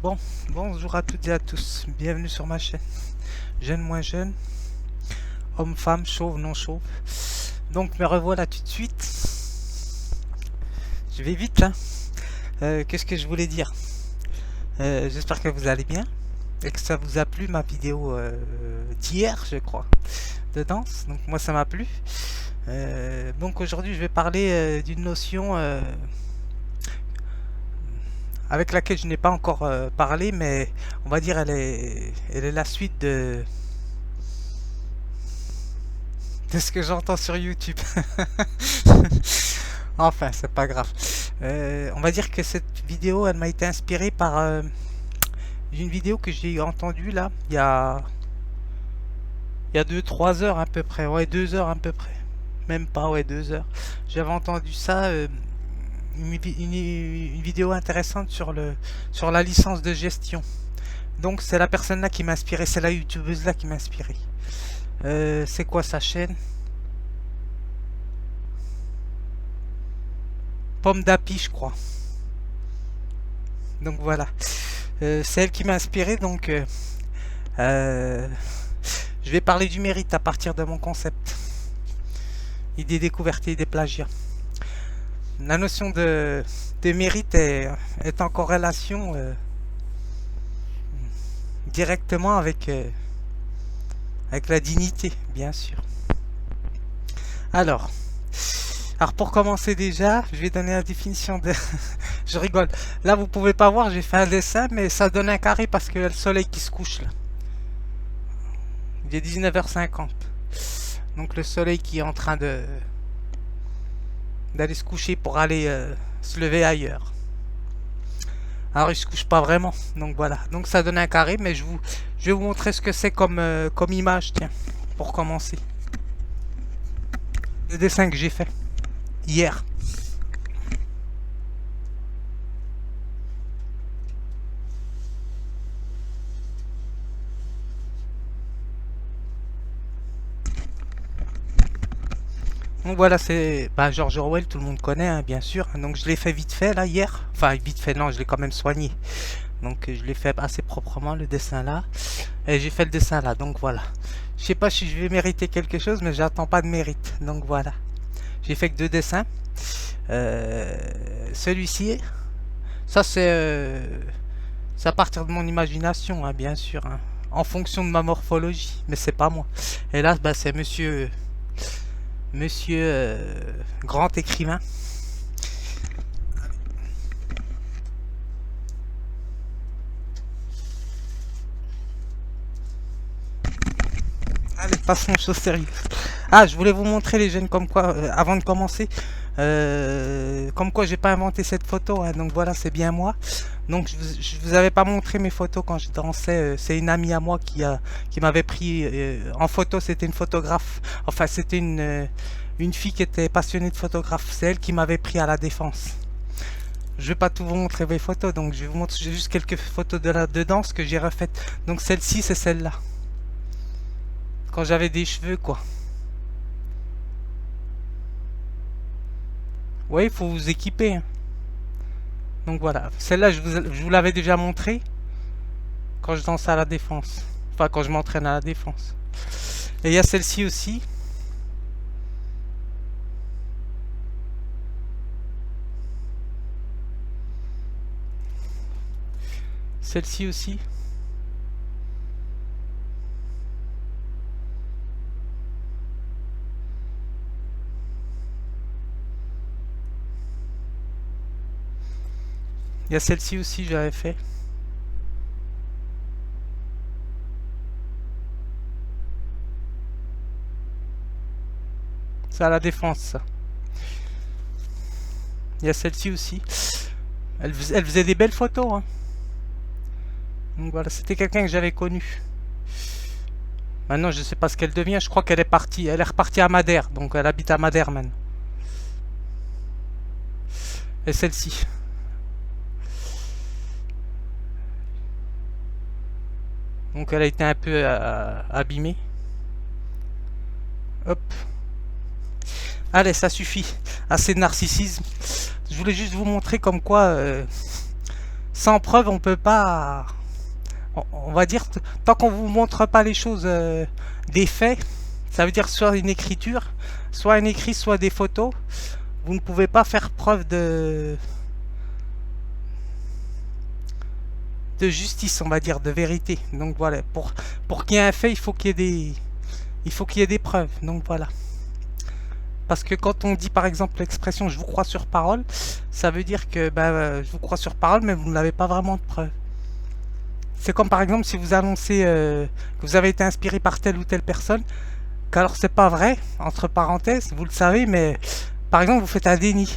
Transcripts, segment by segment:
Bon, bonjour à toutes et à tous, bienvenue sur ma chaîne. Jeune, moins jeune, homme, femme, chauve, non chauve. Donc me revoilà tout de suite. Je vais vite là. Qu'est-ce que je voulais dire? J'espère que vous allez bien et que ça vous a plu ma vidéo d'hier, je crois, de danse. Donc moi ça m'a plu. Donc aujourd'hui je vais parler d'une notion avec laquelle je n'ai pas encore parlé, mais on va dire elle est la suite de ce que j'entends sur YouTube. Enfin, c'est pas grave. On va dire que cette vidéo, elle m'a été inspirée par une vidéo que j'ai entendue là, il y a 2-3 heures à peu près, ouais 2 heures à peu près, même pas, ouais 2 heures. J'avais entendu ça, une vidéo intéressante sur la licence de gestion. Donc c'est la personne là qui m'a inspiré, c'est la youtubeuse là qui m'a inspiré. C'est quoi sa chaîne? Pomme d'api, je crois. Donc voilà. C'est elle qui m'a inspiré, donc euh, je vais parler du mérite à partir de mon concept. Idée découverte et idée plagiat. La notion de mérite est en corrélation directement avec la dignité, bien sûr. Alors, pour commencer déjà, je vais donner la définition de... Je rigole. Là, vous pouvez pas voir, j'ai fait un dessin, mais ça donne un carré parce qu'il y a le soleil qui se couche là. Il est 19h50. Donc le soleil qui est en train d'aller se coucher pour aller se lever ailleurs. Alors il se couche pas vraiment. Donc voilà. Donc ça donne un carré, mais je vais vous montrer ce que c'est comme image, tiens, pour commencer. Le dessin que j'ai fait hier. Donc voilà, c'est George Orwell, tout le monde connaît, hein, bien sûr. Donc je l'ai fait vite fait là hier. Enfin vite fait, non, je l'ai quand même soigné. Donc je l'ai fait assez proprement le dessin là. Et j'ai fait le dessin là, donc voilà. Je sais pas si je vais mériter quelque chose, mais j'attends pas de mérite. Donc voilà. J'ai fait que 2 dessins. Celui-ci, ça c'est à partir de mon imagination, hein, bien sûr. Hein, en fonction de ma morphologie, mais c'est pas moi. Et là, c'est monsieur grand écrivain. Allez, passons aux choses sérieuses. Ah, je voulais vous montrer les jeunes comme quoi, avant de commencer, comme quoi j'ai pas inventé cette photo, hein, donc voilà, c'est bien moi. Donc je vous avais pas montré mes photos quand je dansais, c'est une amie à moi qui m'avait pris en photo, c'était une photographe, enfin c'était une fille qui était passionnée de photographe, c'est elle qui m'avait pris à la Défense. Je vais pas tout vous montrer mes photos, donc je vais vous montrer juste quelques photos de danse que j'ai refaites. Donc celle-ci, c'est celle-là. Quand j'avais des cheveux, quoi. Ouais, il faut vous équiper, hein. Donc voilà, celle-là, je vous l'avais déjà montré quand je dansais à la Défense. Enfin, quand je m'entraîne à la Défense. Et il y a celle-ci aussi. Celle-ci aussi. Il y a celle-ci aussi, j'avais fait. C'est à la Défense, ça. Il y a celle-ci aussi. Elle faisait des belles photos, hein. Donc voilà, c'était quelqu'un que j'avais connu. Maintenant, je sais pas ce qu'elle devient. Je crois qu'elle est partie. Elle est repartie à Madère. Donc elle habite à Madère maintenant. Et celle-ci. Donc elle a été un peu abîmée. Hop. Allez, ça suffit. Assez de narcissisme. Je voulais juste vous montrer comme quoi sans preuve, on peut pas... On va dire, tant qu'on vous montre pas les choses, des faits, ça veut dire soit une écriture, soit un écrit, soit des photos, vous ne pouvez pas faire preuve de justice, on va dire, de vérité. Donc voilà, pour qu'il y ait un fait, il faut qu'il y ait des preuves. Donc voilà. Parce que quand on dit par exemple l'expression je vous crois sur parole, ça veut dire que je vous crois sur parole, mais vous n'avez pas vraiment de preuves. C'est comme par exemple si vous annoncez que vous avez été inspiré par telle ou telle personne, qu'alors c'est pas vrai, entre parenthèses, vous le savez, mais par exemple vous faites un déni.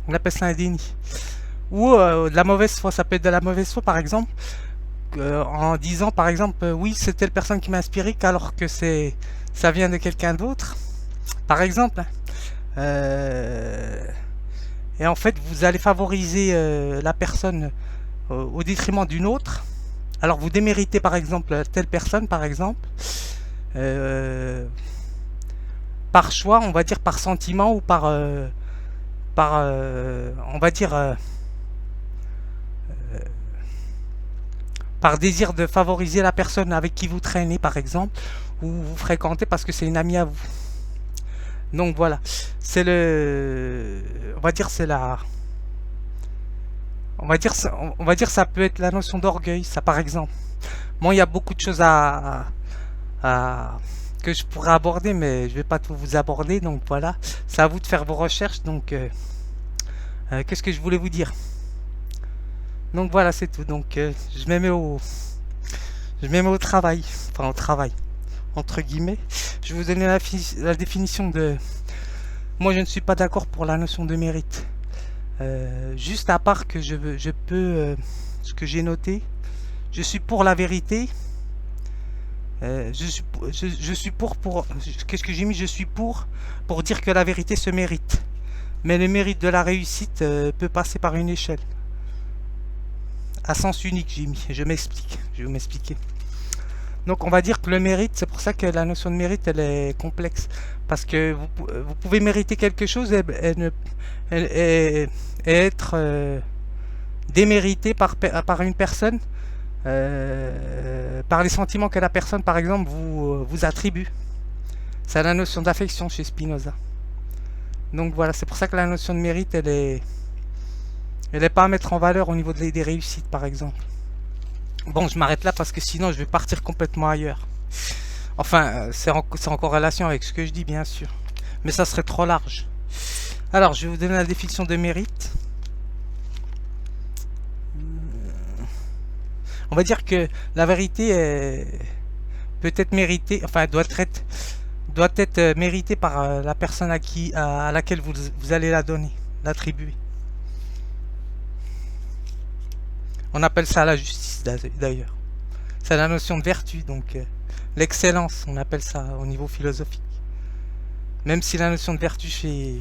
On appelle ça un déni. Ou de la mauvaise foi, ça peut être de la mauvaise foi par exemple, en disant par exemple oui c'est telle personne qui m'a inspiré, qu'alors que ça vient de quelqu'un d'autre. Par exemple, et en fait vous allez favoriser la personne au détriment d'une autre. Alors vous déméritez par exemple telle personne par exemple, par choix, on va dire par sentiment ou on va dire par désir de favoriser la personne avec qui vous traînez par exemple, ou vous fréquentez parce que c'est une amie à vous. Donc voilà, c'est on va dire c'est la, on va dire ça peut être la notion d'orgueil, ça par exemple. Bon, il y a beaucoup de choses que je pourrais aborder, mais je vais pas tout vous aborder, donc voilà, c'est à vous de faire vos recherches. Donc qu'est-ce que je voulais vous dire? Donc voilà, c'est tout. Donc je me mets au travail, enfin au travail entre guillemets. Je vais vous donner la définition de... Moi je ne suis pas d'accord pour la notion de mérite. Juste à part que je peux... ce que j'ai noté, je suis pour la vérité. Je suis pour... Qu'est-ce que j'ai mis? Je suis pour dire que la vérité se mérite. Mais le mérite de la réussite peut passer par une échelle. À sens unique j'ai mis. Je m'explique. Je vais vous m'expliquer. Donc on va dire que le mérite, c'est pour ça que la notion de mérite elle est complexe, parce que vous pouvez mériter quelque chose et être démérité par une personne, par les sentiments que la personne par exemple vous attribue. C'est la notion d'affection chez Spinoza. Donc voilà, c'est pour ça que la notion de mérite elle est pas à mettre en valeur au niveau des réussites par exemple. Bon, je m'arrête là parce que sinon je vais partir complètement ailleurs. Enfin, c'est en corrélation avec ce que je dis, bien sûr. Mais ça serait trop large. Alors, je vais vous donner la définition de mérite. On va dire que la vérité peut être méritée, enfin, doit être méritée par la personne à laquelle vous allez la donner, l'attribuer. On appelle ça la justice d'ailleurs. C'est la notion de vertu, donc l'excellence, on appelle ça au niveau philosophique. Même si la notion de vertu chez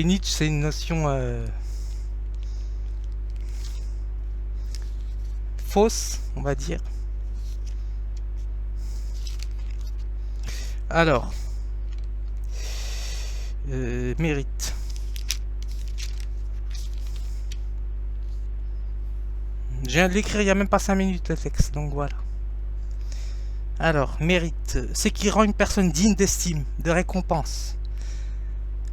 Nietzsche, c'est une notion fausse, on va dire. Alors, mérite. Je viens de l'écrire il n'y a même pas 5 minutes le texte, donc voilà. Alors, mérite, c'est qui rend une personne digne d'estime, de récompense,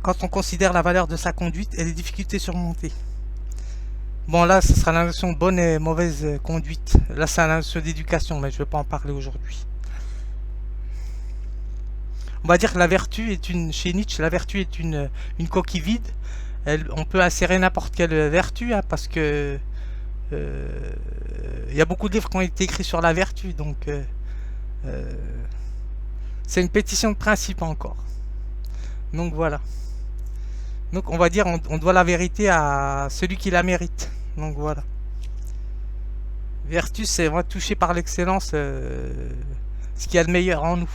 quand on considère la valeur de sa conduite et les difficultés surmontées. Bon là, ce sera la notion de bonne et mauvaise conduite. Là, c'est la notion d'éducation, mais je ne vais pas en parler aujourd'hui. On va dire que la vertu est chez Nietzsche, la vertu est une coquille vide. On peut insérer n'importe quelle vertu, hein, parce que y a beaucoup de livres qui ont été écrits sur la vertu, donc c'est une pétition de principe encore. Donc voilà. Donc on va dire on doit la vérité à celui qui la mérite. Donc voilà. Vertu, c'est vraiment touché par l'excellence, ce qu'il y a de meilleur en nous.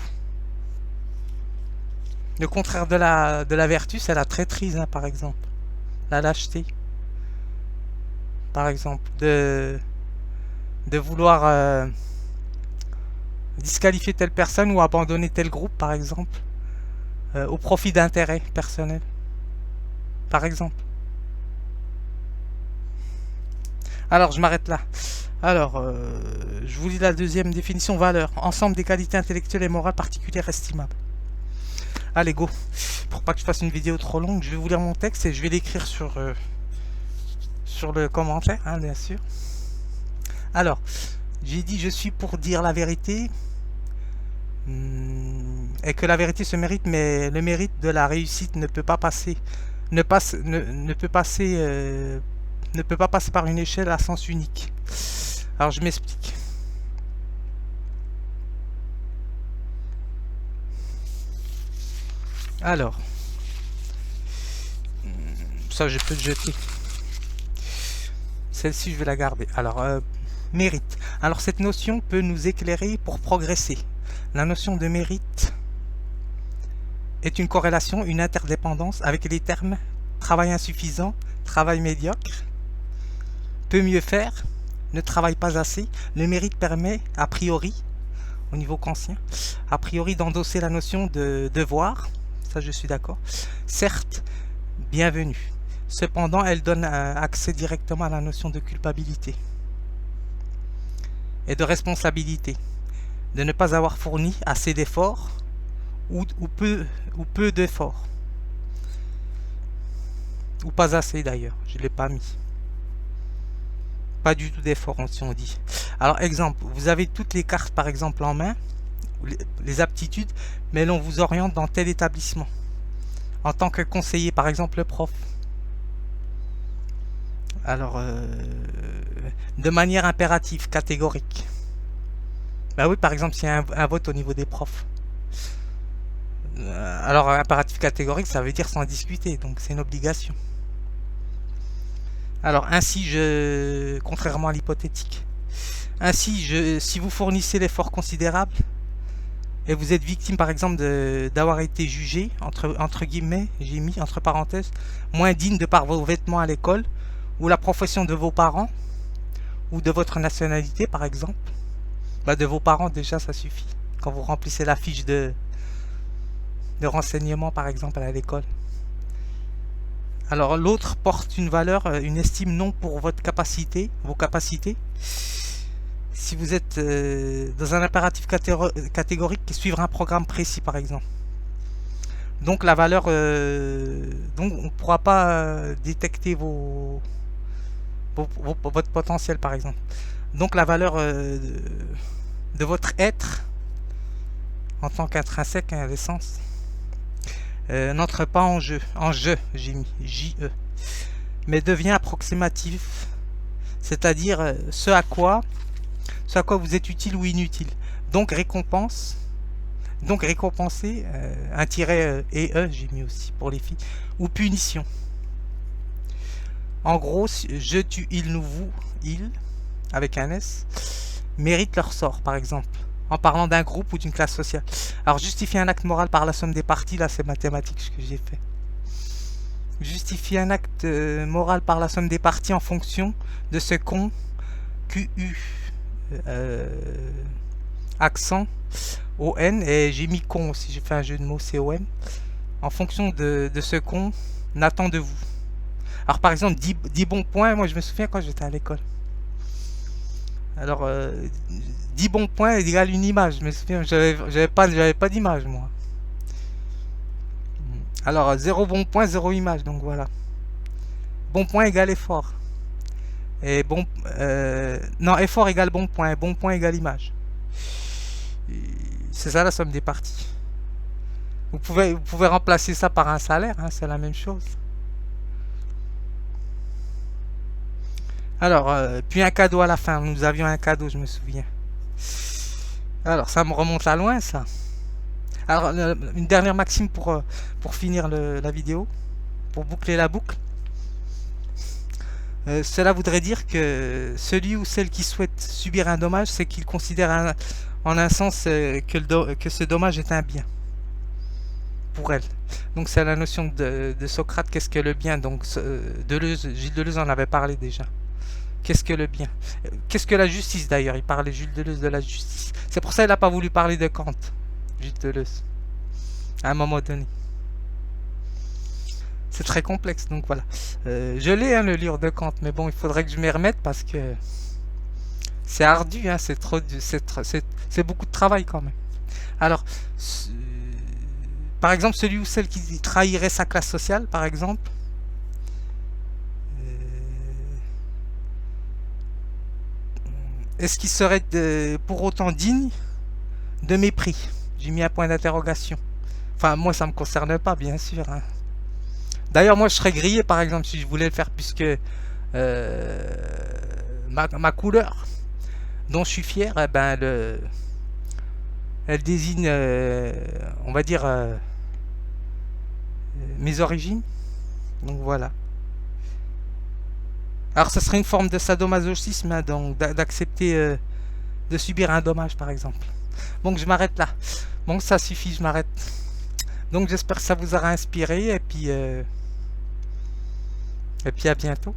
Le contraire de la vertu, c'est la traîtrise, hein, par exemple. La lâcheté. Par exemple. De vouloir disqualifier telle personne ou abandonner tel groupe, par exemple. au profit d'intérêts personnels, par exemple. Alors, je m'arrête là. Alors, je vous lis la deuxième définition. Valeur: ensemble des qualités intellectuelles et morales particulières estimables. Allez, go. Pour pas que je fasse une vidéo trop longue, je vais vous lire mon texte et je vais l'écrire sur le commentaire, hein, bien sûr. Alors, j'ai dit: je suis pour dire la vérité, et que la vérité se mérite, mais le mérite de la réussite ne peut pas passer, ne peut pas passer par une échelle à sens unique. Alors, je m'explique. Alors, ça je peux le jeter. Celle-ci, je vais la garder. Alors, mérite. Alors, cette notion peut nous éclairer pour progresser. La notion de mérite est une corrélation, une interdépendance avec les termes travail insuffisant, travail médiocre, peut mieux faire, ne travaille pas assez. Le mérite permet, a priori, au niveau kantien, a priori d'endosser la notion de devoir. Ça, je suis d'accord. Certes, bienvenue. Cependant, elle donne accès directement à la notion de culpabilité et de responsabilité, de ne pas avoir fourni assez d'efforts ou peu d'efforts. Ou pas assez d'ailleurs, je ne l'ai pas mis. Pas du tout d'efforts, si on dit. Alors, exemple, vous avez toutes les cartes par exemple en main, les aptitudes, mais l'on vous oriente dans tel établissement. En tant que conseiller, par exemple le prof. Alors, de manière impérative, catégorique. Bah oui, par exemple, s'il y a un vote au niveau des profs. Alors, impératif catégorique, ça veut dire sans discuter, donc c'est une obligation. Alors, ainsi, contrairement à l'hypothétique, ainsi, si vous fournissez l'effort considérable et vous êtes victime, par exemple, d'avoir été jugé, entre guillemets, j'ai mis entre parenthèses, moins digne de par vos vêtements à l'école, ou la profession de vos parents, ou de votre nationalité, par exemple, bah de vos parents, déjà, ça suffit. Quand vous remplissez la fiche de renseignement, par exemple, à l'école. Alors, l'autre porte une valeur, une estime non pour votre capacité, vos capacités. Si vous êtes dans un impératif catégorique qui suivra un programme précis, par exemple. Donc, la valeur... donc, on ne pourra pas détecter votre potentiel, par exemple. Donc, la valeur de votre être, en tant qu'intrinsèque, hein, l'essence, n'entre pas en jeu, j'ai mis J-E, mais devient approximatif, c'est-à-dire ce à quoi vous êtes utile ou inutile. Donc récompenser, un tiret et E, j'ai mis aussi pour les filles, ou punition. En gros, je, tu, il, nous, vous, il, avec un S, méritent leur sort, par exemple, en parlant d'un groupe ou d'une classe sociale. Alors, justifier un acte moral par la somme des parties, là, c'est mathématique ce que j'ai fait. Justifier un acte moral par la somme des parties en fonction de ce qu'on, QU, accent, ON, et j'ai mis con aussi, j'ai fait un jeu de mots, CON, en fonction de ce qu'on attend de vous. Alors, par exemple, 10 bons points, moi, je me souviens quand j'étais à l'école. Alors, 10 bons points égale une image. Je me souviens, j'avais pas d'image, moi. Alors, 0 bon point, 0 image. Donc, voilà. Bon point égale effort. Et bon... non, effort égale bon point. Bon point égale image. C'est ça la somme des parties. Vous pouvez remplacer ça par un salaire. Hein, c'est la même chose. Alors, puis un cadeau à la fin. Nous avions un cadeau, je me souviens. Alors, ça me remonte à loin, ça. Alors, une dernière maxime pour finir la vidéo, pour boucler la boucle. Cela voudrait dire que celui ou celle qui souhaite subir un dommage, c'est qu'il considère en un sens que ce dommage est un bien pour elle. Donc, c'est la notion de Socrate. Qu'est-ce que le bien? Donc, Gilles Deleuze en avait parlé déjà. Qu'est-ce que le bien? Qu'est-ce que la justice d'ailleurs? Il parlait, Gilles Deleuze, de la justice. C'est pour ça qu'il n'a pas voulu parler de Kant, Gilles Deleuze, à un moment donné. c'est très complexe. Donc voilà. Je l'ai, hein, le livre de Kant, mais bon, il faudrait que je m'y remette parce que c'est ardu, hein, c'est beaucoup de travail quand même. Alors, par exemple, celui ou celle qui trahirait sa classe sociale, par exemple, est-ce qu'il serait pour autant digne de mépris? J'ai mis un point d'interrogation. Enfin, moi, ça me concerne pas, bien sûr, hein. D'ailleurs, moi, je serais grillé, par exemple, si je voulais le faire, puisque ma couleur, dont je suis fier, eh ben, elle désigne, on va dire, mes origines. Donc voilà. Alors, ce serait une forme de sadomasochisme, hein, donc d'accepter de subir un dommage, par exemple. Donc, je m'arrête là. Bon, ça suffit, je m'arrête. Donc, j'espère que ça vous aura inspiré, et puis à bientôt.